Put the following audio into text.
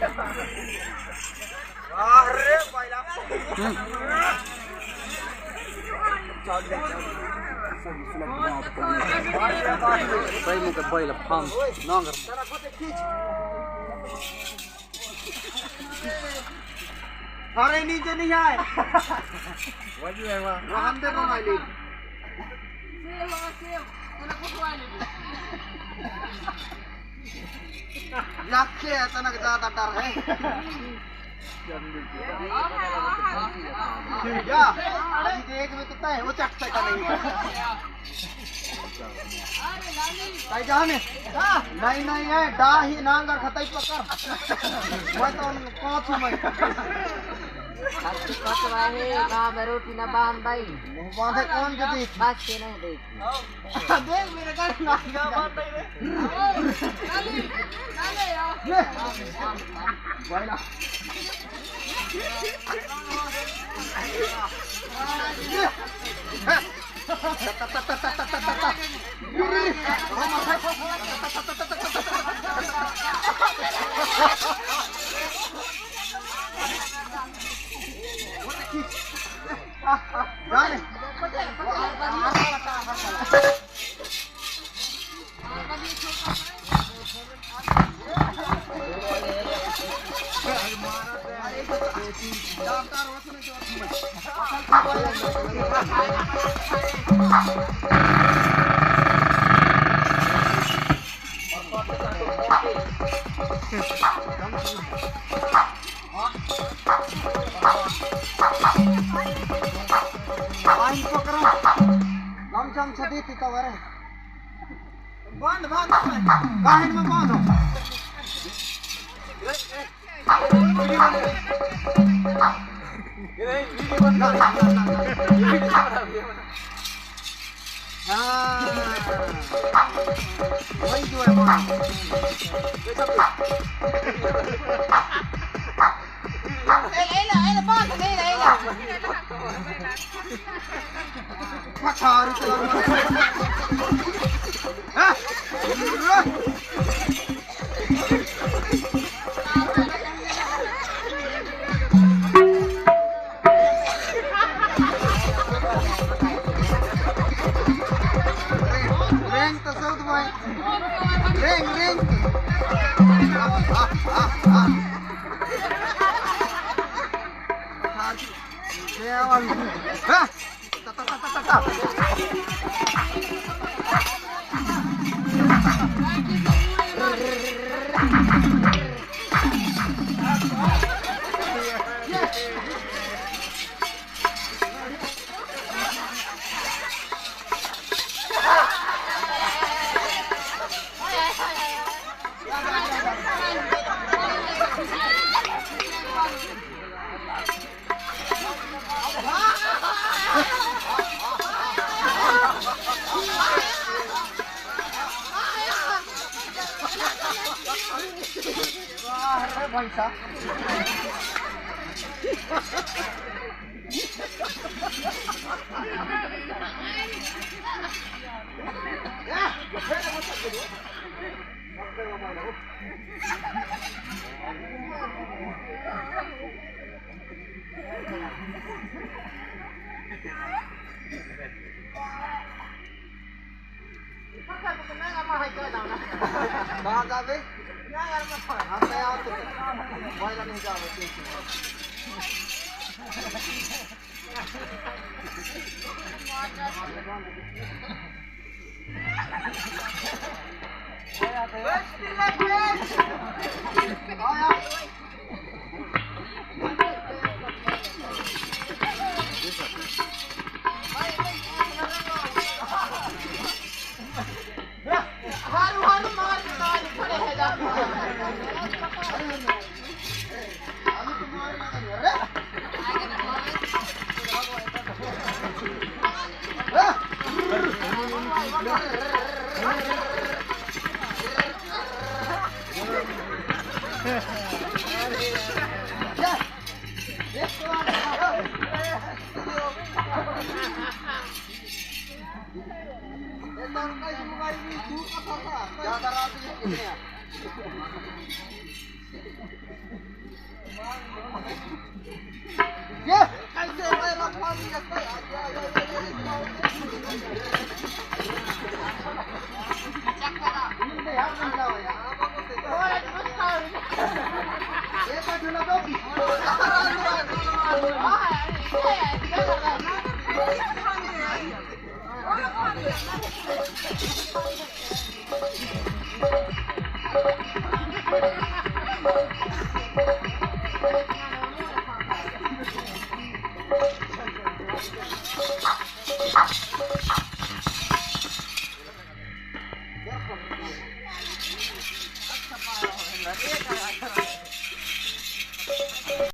अरे पहिला पहले तो बैल फार्म नगर अरे नीचे नहीं आए हम देखो माइली लक्ष्य अचानक ज्यादा डर है क्या अभी देख में कितना है वो चकता का नहीं भाई जाने नहीं नहीं है डा ही नांगा खताई पकड़ मैं तो कौन हूँ मैं कटवाहे ना रोटी ना बांध भाई बांधे कौन के देख बात के नहीं देख देख मेरे घर नांगा बांध रे नाले यार भाई ना बंद बंद गाहिन में बंद वही जो है Iya,